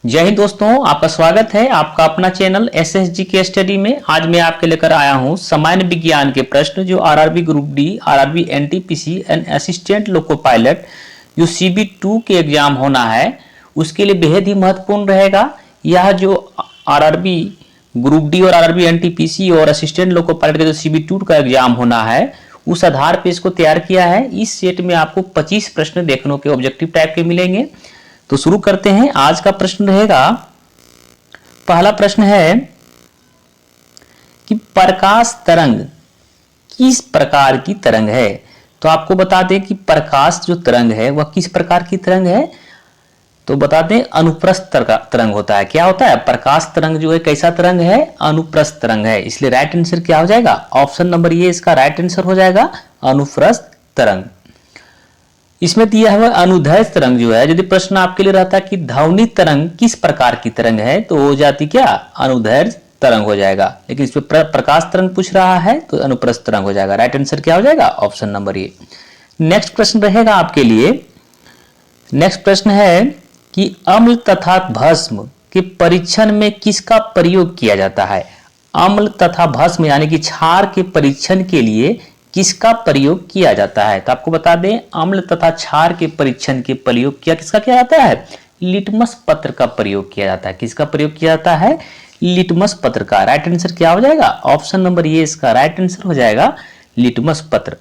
जय हिंद दोस्तों, आपका स्वागत है आपका अपना चैनल एसएसजी के स्टडी में। आज मैं आपके लेकर आया हूं सामान्य विज्ञान के प्रश्न जो RRB group D, RRB NTPC and assistant loco pilot जो CB2 के एग्जाम होना है उसके लिए बेहद ही महत्वपूर्ण रहेगा। यह जो आरआरबी ग्रुप डी और आरआरबी एनटीपीसी और असिस्टेंट लोको पायलट का जो CB2 का एग्जाम होना है उस आधार पे इसको तैयार किया है। इस सेट में आपको 25 प्रश्न देखने के ऑब्जेक्टिव टाइप के मिलेंगे। तो शुरू करते हैं। आज का प्रश्न रहेगा, पहला प्रश्न है कि प्रकाश तरंग किस प्रकार की तरंग है। तो आपको बता दें कि प्रकाश जो तरंग है वह किस प्रकार की तरंग है। तो बता दें अनुप्रस्थ तरंग होता है। क्या होता है? प्रकाश तरंग जो है कैसा तरंग है? अनुप्रस्थ तरंग है। इसलिए राइट आंसर क्या हो जाएगा? ऑप्शन नंबर ये इसका राइट आंसर हो जाएगा, अनुप्रस्थ तरंग। इसमें दिया हुआ अनुदैर्ध्य तरंग जो है, यदि प्रश्न आपके लिए रहता कि ध्वनि तरंग किस प्रकार की तरंग है तो हो जाती क्या? अनुदैर्ध्य तरंग हो जाएगा। लेकिन इसमें प्रकाश तरंग पूछ रहा है तो अनुप्रस्थ तरंग हो जाएगा। राइट आंसर क्या हो जाएगा? Option number A. नेक्स्ट प्रश्न रहेगा आपके लिए। नेक्स्ट प्रश्न है कि अम्ल तथा भस्म के परीक्षण में किसका प्रयोग किया जाता है। अम्ल तथा भस्म यानी कि क्षार के परीक्षण के लिए किसका प्रयोग किया जाता है। तो आपको बता दें अम्ल तथा क्षार के परीक्षण के प्रयोग किसका किया जाता है? लिटमस पत्र का प्रयोग किया जाता है। किसका प्रयोग किया जाता है? लिटमस पत्र का। राइट आंसर क्या हो जाएगा? ऑप्शन नंबर ये इसका राइट आंसर हो जाएगा, लिटमस पत्र।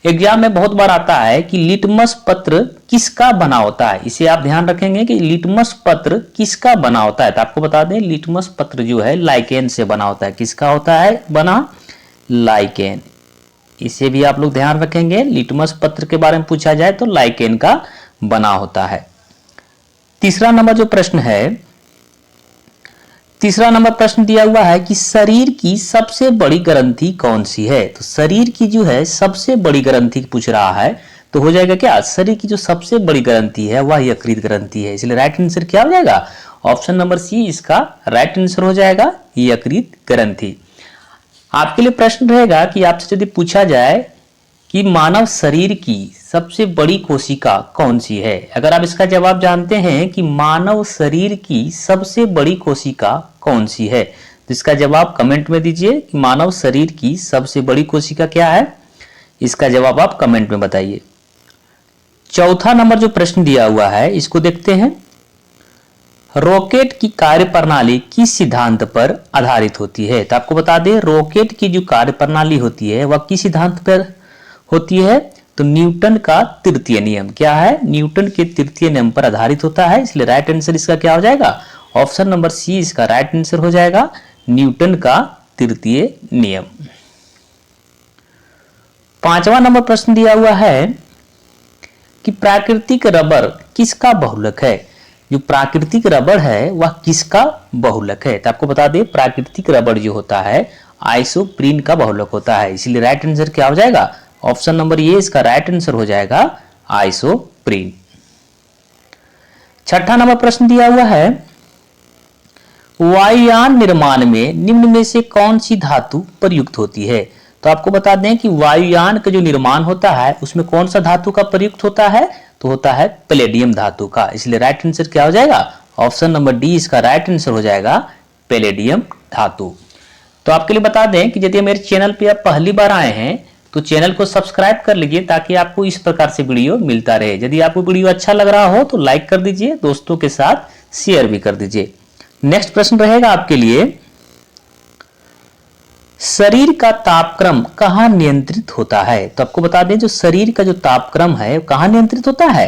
एग्जाम में बहुत बार आता है कि लिटमस पत्र किसका बना होता है। इसे आप ध्यान रखेंगे कि लिटमस पत्र किसका बना होता है। तो आपको बता दें लिटमस पत्र जो है लाइकेन से बना होता है। किसका होता है बना? लाइकेन। इसे भी आप लोग ध्यान रखेंगे। लिटमस पत्र के बारे में पूछा जाए तो लाइकेन का बना होता है। तीसरा नंबर जो प्रश्न है, तीसरा नंबर प्रश्न दिया हुआ है कि शरीर की सबसे बड़ी ग्रंथि कौन सी है। तो शरीर की जो है सबसे बड़ी ग्रंथि पूछ रहा है तो हो जाएगा क्या? शरीर की जो सबसे बड़ी ग्रंथि है वह यकृत ग्रंथि है। इसलिए राइट आंसर क्या हो जाएगा? ऑप्शन नंबर सी इसका राइट आंसर हो जाएगा, यकृत ग्रंथि। आपके लिए प्रश्न रहेगा कि आपसे यदि पूछा जाए कि मानव शरीर की सबसे बड़ी कोशिका कौन सी है। अगर आप इसका जवाब जानते हैं कि मानव शरीर की सबसे बड़ी कोशिका कौन सी है तो इसका जवाब कमेंट में दीजिए कि मानव शरीर की सबसे बड़ी कोशिका क्या है। इसका जवाब आप कमेंट में बताइए। चौथा नंबर जो प्रश्न दिया हुआ है इसको देखते हैं। रॉकेट की कार्यप्रणाली किस सिद्धांत पर आधारित होती है। तो आपको बता दें रॉकेट की जो कार्यप्रणाली होती है वह किस सिद्धांत पर होती है। तो न्यूटन का तृतीय नियम। क्या है? न्यूटन के तृतीय नियम पर आधारित होता है। इसलिए राइट आंसर इसका क्या हो जाएगा? ऑप्शन नंबर सी इसका राइट आंसर हो जाएगा, न्यूटन का तृतीय नियम। पांचवा नंबर प्रश्न दिया हुआ है कि प्राकृतिक रबर किसका बहुलक है। जो प्राकृतिक रबर है वह किसका बहुलक है। तो आपको बता दें प्राकृतिक रबर जो होता है आइसोप्रीन का बहुलक होता है। इसलिए राइट आंसर क्या हो जाएगा? ऑप्शन नंबर ये इसका राइट आंसर हो जाएगा, आइसोप्रीन। छठा नंबर प्रश्न दिया हुआ है, वायुयान निर्माण में निम्न में से कौन सी धातु प्रयुक्त होती है। तो आपको बता दें कि वायुयान का जो निर्माण होता है उसमें कौन सा धातु का प्रयुक्त होता है तो होता है पैलेडियम धातु का। इसलिए राइट आंसर क्या हो जाएगा? ऑप्शन नंबर डी इसका राइट आंसर हो जाएगा, पैलेडियम धातु। तो आपके लिए बता दें कि यदि मेरे चैनल पे आप पहली बार आए हैं तो चैनल को सब्सक्राइब कर लीजिए ताकि आपको इस प्रकार से वीडियो मिलता रहे। यदि आपको वीडियो अच्छा लग रहा हो तो लाइक कर दीजिए, दोस्तों के साथ शेयर भी कर दीजिए। नेक्स्ट प्रश्न रहेगा आपके लिए, शरीर का तापक्रम कहाँ नियंत्रित होता है। तो आपको बता दें जो शरीर का जो तापक्रम है कहाँ नियंत्रित होता है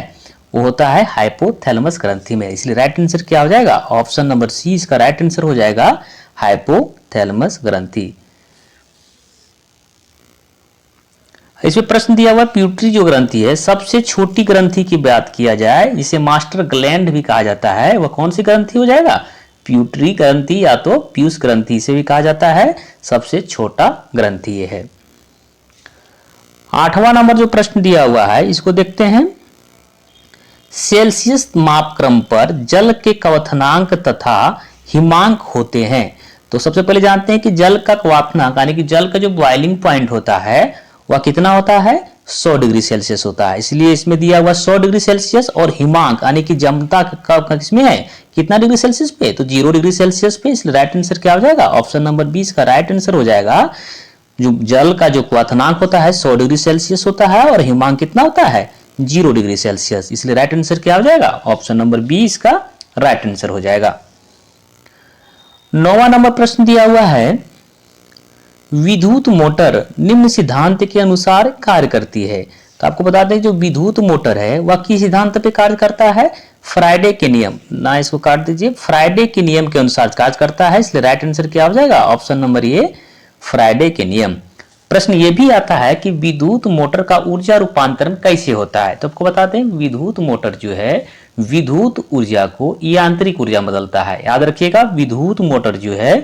वो होता है हाइपोथैलेमस ग्रंथि में। इसलिए राइट आंसर क्या हो जाएगा? ऑप्शन नंबर सी इसका राइट आंसर हो जाएगा, हाइपोथैलेमस ग्रंथि। इसमें प्रश्न दिया हुआ प्यूटरी जो ग्रंथि है सबसे छोटी ग्रंथि की बात किया जाए जिसे मास्टर ग्लैंड भी कहा जाता है वह कौन सी ग्रंथि हो जाएगा? प्यूटरी ग्रंथि या तो पीयूष ग्रंथि से भी कहा जाता है। सबसे छोटा ग्रंथि ये है। आठवां नंबर जो प्रश्न दिया हुआ है इसको देखते हैं। सेल्सियस मापक्रम पर जल के क्वथनांक तथा हिमांक होते हैं। तो सबसे पहले जानते हैं कि जल का क्वथनांक यानी कि जल का जो बॉइलिंग पॉइंट होता है वह कितना होता है? 100 डिग्री सेल्सियस होता है, इसलिए इसमें दिया हुआ 100 डिग्री सेल्सियस और हिमांक यानी कि जमता का किसमें है, कितना डिग्री सेल्सियस पे, तो 0 डिग्री सेल्सियस पे, इसलिए राइट आंसर क्या हो जाएगा, ऑप्शन नंबर 20 का राइट आंसर हो जाएगा। जो जल का जो क्वथनांक होता है 100 डिग्री सेल्सियस होता है और हिमांक कितना होता है 0 डिग्री सेल्सियस, इसलिए राइट आंसर क्या हो जाएगा, ऑप्शन नंबर 20 का राइट आंसर हो जाएगा। 9वां नंबर प्रश्न दिया हुआ है, विद्युत मोटर निम्न सिद्धांत के अनुसार कार्य करती है। तो आपको बता दें जो विद्युत मोटर है वह किस सिद्धांत पे कार्य करता है, फ्राइडे के नियम, ना इसको काट दीजिए, फ्राइडे के नियम के अनुसार कार्य करता है, इसलिए राइट आंसर क्या हो जाएगा, ऑप्शन नंबर ए फ्राइडे के नियम। प्रश्न ये भी आता है कि विद्युत मोटर का ऊर्जा रूपांतरण कैसे होता है। तो आपको बता दें विद्युत मोटर जो है विद्युत ऊर्जा को यांत्रिक ऊर्जा में बदलता है। याद रखिएगा विद्युत मोटर जो है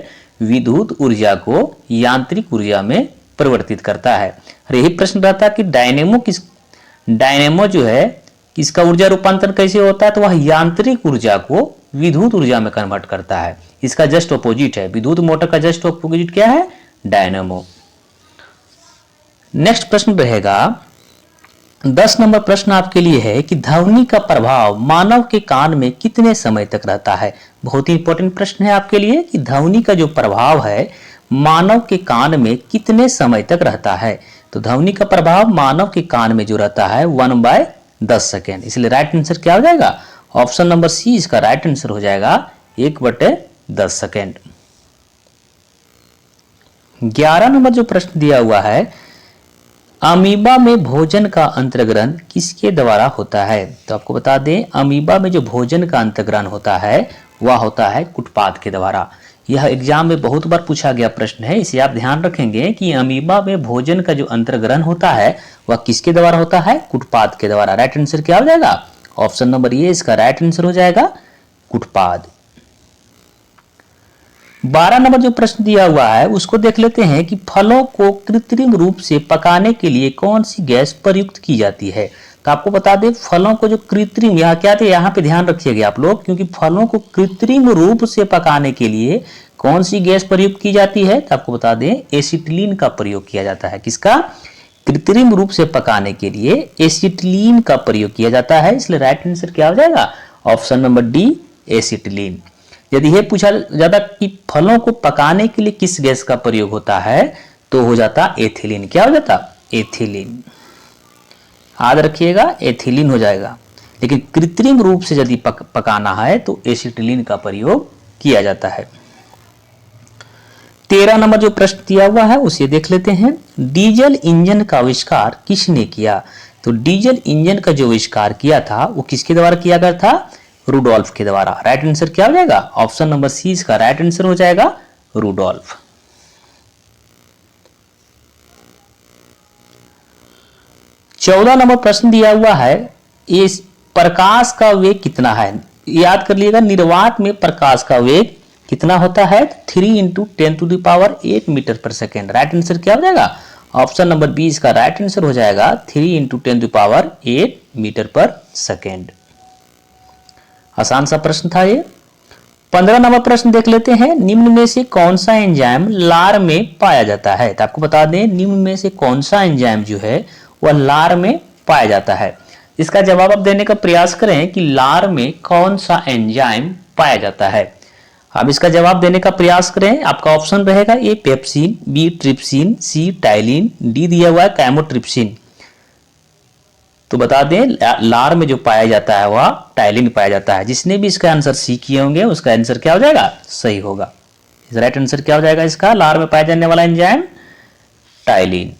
विद्युत ऊर्जा को यांत्रिक ऊर्जा में परिवर्तित करता है। और यही प्रश्न रहता है कि डायनेमो जो है इसका ऊर्जा रूपांतरण कैसे होता है, तो वह यांत्रिक ऊर्जा को विद्युत ऊर्जा में कन्वर्ट करता है। इसका जस्ट ऑपोजिट है, विद्युत मोटर का जस्ट ऑपोजिट क्या है, डायनेमो। नेक्स्ट प्रश्न रहेगा 10 नंबर प्रश्न आपके लिए है कि ध्वनि का प्रभाव मानव के कान में कितने समय तक रहता है। बहुत ही इंपॉर्टेंट प्रश्न है आपके लिए कि ध्वनि का जो प्रभाव है मानव के कान में कितने समय तक रहता है। तो ध्वनि का प्रभाव मानव के कान में जो रहता है 1/10 सेकेंड, इसलिए राइट आंसर क्या हो जाएगा, ऑप्शन नंबर सी इसका राइट आंसर हो जाएगा 1/10 सेकेंड। 11 नंबर जो प्रश्न दिया हुआ है, अमीबा में भोजन का अंतर्ग्रहण किसके द्वारा होता है। तो आपको बता दें अमीबा में जो भोजन का अंतर्ग्रहण होता है वह होता है कुटपाद के द्वारा। यह एग्जाम में बहुत बार पूछा गया प्रश्न है, इसे आप ध्यान रखेंगे कि अमीबा में भोजन का जो अंतर्ग्रहण होता है वह किसके द्वारा होता है, कुटपाद के द्वारा। राइट आंसर क्या हो जाएगा, ऑप्शन नंबर ए इसका राइट आंसर हो जाएगा कुटपाद। 12 नंबर जो प्रश्न दिया हुआ है उसको देख लेते हैं कि फलों को कृत्रिम रूप से पकाने के लिए कौन सी गैस प्रयुक्त की जाती है। तो आपको बता दें फलों को जो कृत्रिम, यहाँ क्या थे, यहाँ पे ध्यान रखिएगा आप लोग, क्योंकि फलों को कृत्रिम रूप से पकाने के लिए कौन सी गैस प्रयुक्त की जाती है। तो आपको बता दें एसिटिलीन का प्रयोग किया जाता है। किसका, कृत्रिम रूप से पकाने के लिए एसिटिलीन का प्रयोग किया जाता है, इसलिए राइट आंसर क्या हो जाएगा, ऑप्शन नंबर डी एसिटिलीन। यदि यह पूछा जाता कि फलों को पकाने के लिए किस गैस का प्रयोग होता है तो हो जाता एथिलीन। क्या हो जाता, एथिलीन। याद रखिएगा एथिलीन हो जाएगा, लेकिन कृत्रिम रूप से यदि पकाना है तो एसिटिलीन का प्रयोग किया जाता है। 13 नंबर जो प्रश्न दिया हुआ है उसे देख लेते हैं, डीजल इंजन का आविष्कार किसने किया। तो डीजल इंजन का जो आविष्कार किया था वो किसके द्वारा किया गया था, रूडोल्फ के द्वारा। राइट आंसर क्या हो जाएगा, ऑप्शन नंबर सी इसका राइट आंसर हो जाएगा रूडोल्फ। 14 नंबर प्रश्न दिया हुआ है, इस प्रकाश का वेग कितना है। याद कर लीजिएगा निर्वात में प्रकाश का वेग कितना होता है, 3 × 10⁸ मीटर पर सेकेंड। राइट आंसर क्या हो जाएगा, ऑप्शन नंबर बी इसका राइट आंसर हो जाएगा 3 × 10⁸ मीटर पर सेकेंड। आसान सा प्रश्न था ये। 15 नंबर प्रश्न देख लेते हैं, निम्न में से कौन सा एंजाइम लार में पाया जाता है। तो आपको बता दें निम्न में से कौन सा एंजाइम जो है वह लार में पाया जाता है। इसका जवाब आप देने का प्रयास करें कि लार में कौन सा एंजाइम पाया जाता है। अब इसका जवाब देने का प्रयास करें, आपका ऑप्शन रहेगा ए पेप्सिन, बी ट्रिप्सिन, सी टाइलिन, डी दिया हुआ है कैमोट्रिप्सिन। तो बता दें लार में जो पाया जाता है वह टाइलिन पाया जाता है। जिसने भी इसका आंसर सी किए होंगे उसका आंसर क्या हो जाएगा, सही होगा। राइट आंसर क्या हो जाएगा इसका, लार में पाया जाने वाला एंजाइम टाइलिन।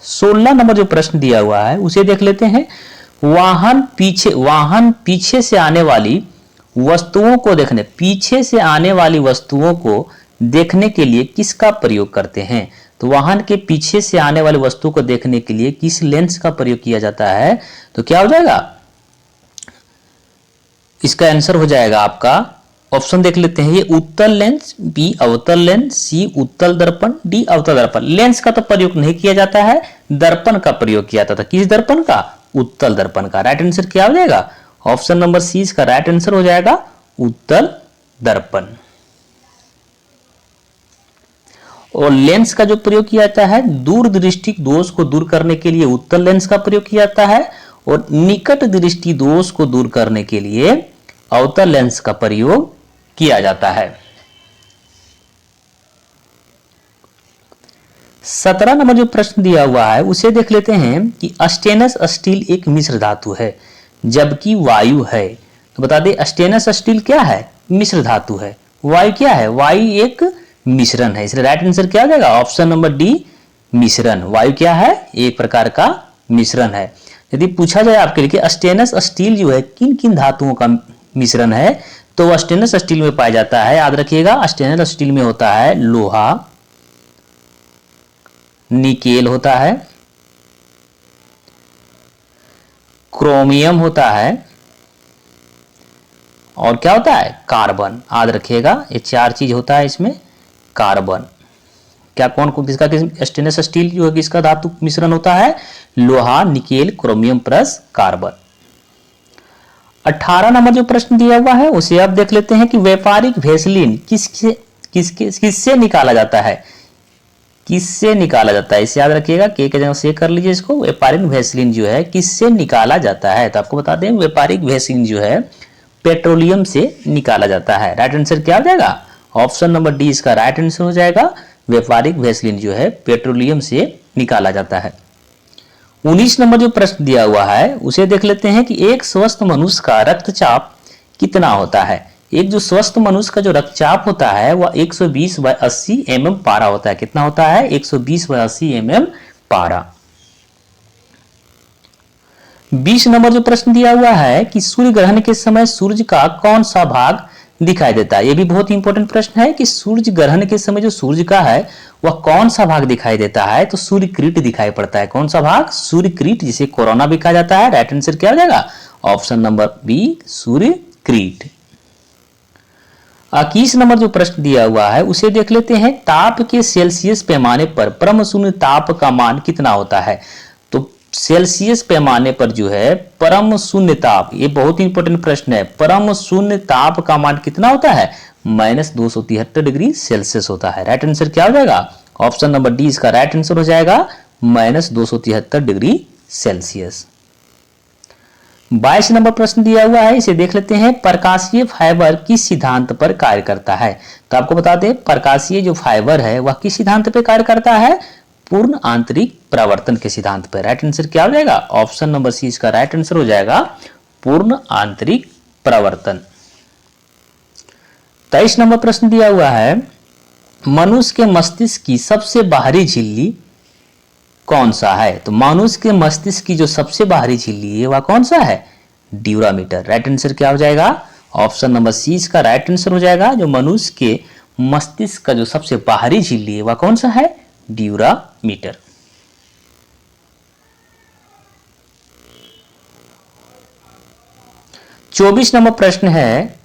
16 नंबर जो प्रश्न दिया हुआ है उसे देख लेते हैं, वाहन पीछे से आने वाली वस्तुओं को देखने, पीछे से आने वाली वस्तुओं को देखने के लिए किसका प्रयोग करते हैं। तो वाहन के पीछे से आने वाली वस्तु को देखने के लिए किस लेंस का प्रयोग किया जाता है। तो क्या हो जाएगा, इसका आंसर हो जाएगा आपका ऑप्शन देख लेते हैं, ये उत्तल लेंस, बी अवतल लेंस, सी उत्तल दर्पण, डी अवतल दर्पण। लेंस का तो प्रयोग नहीं किया जाता है, दर्पण का प्रयोग किया जाता था। किस दर्पण का, उत्तल दर्पण का। राइट आंसर क्या हो जाएगा, ऑप्शन नंबर सी इसका राइट आंसर हो जाएगा उत्तल दर्पण। और लेंस का जो प्रयोग किया जाता है दूरदृष्टि दोष को दूर करने के लिए उत्तल लेंस का प्रयोग किया जाता है और निकट दृष्टि दोष को दूर करने के लिए अवतल लेंस का प्रयोग किया जाता है। 17 नंबर जो प्रश्न दिया हुआ है उसे देख लेते हैं कि स्टेनलेस स्टील एक मिश्र धातु है जबकि वायु है। तो बता दें स्टेनलेस स्टील क्या है, मिश्र धातु है। वायु क्या है, वायु एक मिश्रण है, इसलिए राइट आंसर क्या हो जाएगा ऑप्शन नंबर डी मिश्रण। वायु क्या है, एक प्रकार का मिश्रण है। यदि पूछा जाए आपके लिए कि स्टेनलेस स्टील जो है किन किन धातुओं का मिश्रण है तो वह स्टेनलेस स्टील में पाया जाता है। याद रखिएगा स्टेनलेस स्टील में होता है लोहा, निकेल होता है, क्रोमियम होता है और क्या होता है कार्बन। याद रखिएगा ये चार चीज होता है इसमें। कार्बन क्या कौन कौन किसका स्टेनलेस स्टील जो है किसका धातु मिश्रण होता है, लोहा, nickel, chromium plus carbon. 18 number जो प्रश्न दिया हुआ है उसे आप देख लेते हैं कि व्यापारिक वैसलीन किससे निकाला जाता है, किससे निकाला जाता है। इसे याद रखिएगा के जगह से कर लीजिए इसको। व्यापारिक वैसलीन जो है किससे निकाला जाता है, तो आपको बता दें व्यापारिक वैसलीन जो है पेट्रोलियम से निकाला जाता है। राइट आंसर क्या हो जाएगा ऑप्शन नंबर डी इसका राइट आंसर हो जाएगा। व्यापारिक वैसलीन जो है पेट्रोलियम से निकाला जाता है। 19 नंबर जो प्रश्न दिया हुआ है उसे देख लेते हैं कि एक स्वस्थ मनुष्य का रक्तचाप कितना होता है। एक जो स्वस्थ मनुष्य का जो रक्तचाप होता है वह 120/80 mm पारा होता है। कितना होता है 120/80 mm पारा। 20 नंबर जो प्रश्न दिया हुआ है कि सूर्य ग्रहण के समय सूर्य का कौन सा भाग दिखाई देता है। यह भी बहुत इंपॉर्टेंट प्रश्न है कि सूर्य ग्रहण के समय जो सूर्य का है वह कौन सा भाग दिखाई देता है, तो सूर्य क्रीट दिखाई पड़ता है। कौन सा भाग, सूर्य क्रीट, जिसे कोरोना भी कहा जाता है। राइट आंसर क्या हो जाएगा ऑप्शन नंबर बी सूर्य क्रीट। 21 नंबर जो प्रश्न दिया हुआ है उसे देख लेते हैं ताप के सेल्सियस पैमाने पर परम शून्य ताप का मान कितना होता है। तो सेल्सियस पैमाने पर जो है परम शून्य ताप, ये बहुत इंपॉर्टेंट प्रश्न है। परम शून्य ताप का मान कितना होता है -273 डिग्री सेल्सियस होता है। राइट आंसर क्या हो जाएगा ऑप्शन नंबर डी इसका राइट आंसर हो जाएगा -273 डिग्री सेल्सियस। 22 नंबर प्रश्न दिया हुआ है इसे देख लेते हैं प्रकाशीय फाइबर किस सिद्धांत पर कार्य करता है। तो आपको बता दें प्रकाशीय जो फाइबर है वह किस सिद्धांत पर कार्य करता है, पूर्ण आंतरिक परावर्तन के सिद्धांत पर। राइट आंसर क्या हो जाएगा ऑप्शन नंबर सी इसका राइट आंसर हो जाएगा पूर्ण आंतरिक परावर्तन। 23 नंबर प्रश्न दिया हुआ है मनुष्य के मस्तिष्क की सबसे बाहरी झिल्ली कौन सा है। तो मनुष्य के मस्तिष्क की जो सबसे बाहरी झिल्ली है वह कौन सा है, ड्यूरामीटर। राइट आंसर क्या हो जाएगा ऑप्शन नंबर सी इसका राइट आंसर हो जाएगा। जो मनुष्य के मस्तिष्क का जो सबसे बाहरी झिल्ली है वह कौन सा है, ड्यूरामीटर। चौबीस नंबर प्रश्न है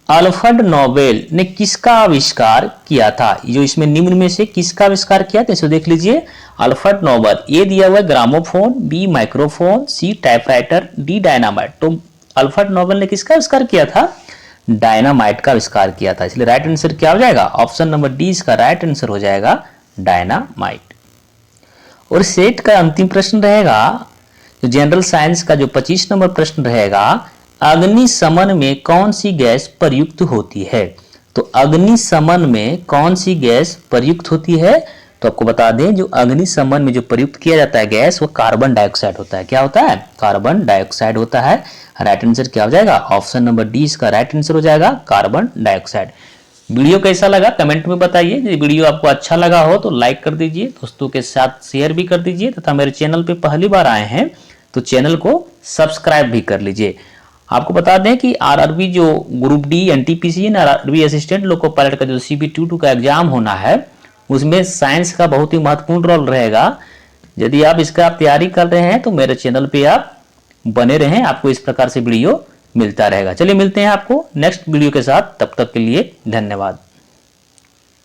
अल्फ्रेड नोबेल ने किसका आविष्कार किया था। जो इसमें निम्न में से किसका आविष्कार किया था इसे देख लीजिए। अल्फ्रेड नोबेल, ए दिया हुआ है ग्रामोफोन, बी माइक्रोफोन, सी टाइपराइटर, डी डायनामाइट। तो अल्फ्रेड नोबेल ने किसका आविष्कार किया था, डायनामाइट का आविष्कार किया था। इसलिए राइट आंसर क्या हो जाएगा ऑप्शन नंबर डी इसका राइट आंसर हो जाएगा डायनामाइट। और सेट का अंतिम प्रश्न रहेगा जो जनरल साइंस का जो 25 नंबर प्रश्न रहेगा अग्निशमन में कौन सी गैस प्रयुक्त होती है। तो अग्निशमन में कौन सी गैस प्रयुक्त होती है, तो आपको बता दें जो अग्निशमन में जो प्रयुक्त किया जाता है गैस वो कार्बन डाइऑक्साइड होता है। क्या होता है, कार्बन डाइऑक्साइड होता है। राइट आंसर क्या हो जाएगा ऑप्शन नंबर डी इसका राइट आंसर हो जाएगा कार्बन डाइऑक्साइड। वीडियो कैसा लगा कमेंट में बताइए। यदि वीडियो आपको अच्छा लगा हो तो लाइक कर दीजिए, दोस्तों के साथ शेयर भी कर दीजिए तथा मेरे चैनल पे पहली बार आए हैं तो चैनल को सब्सक्राइब भी कर लीजिए। आपको बता दें कि आरआरबी जो group D NTPC RRB assistant loco pilot का जो CB22 का एग्जाम होना है उसमें साइंस का बहुत ही महत्वपूर्ण रोल रहेगा। यदि आप इसका तैयारी कर रहे हैं तो मेरे चैनल पे आप बने रहें, आपको इस प्रकार से वीडियो मिलता रहेगा। चलिए मिलते हैं आपको नेक्स्ट वीडियो के साथ, तब तक के लिए धन्यवाद।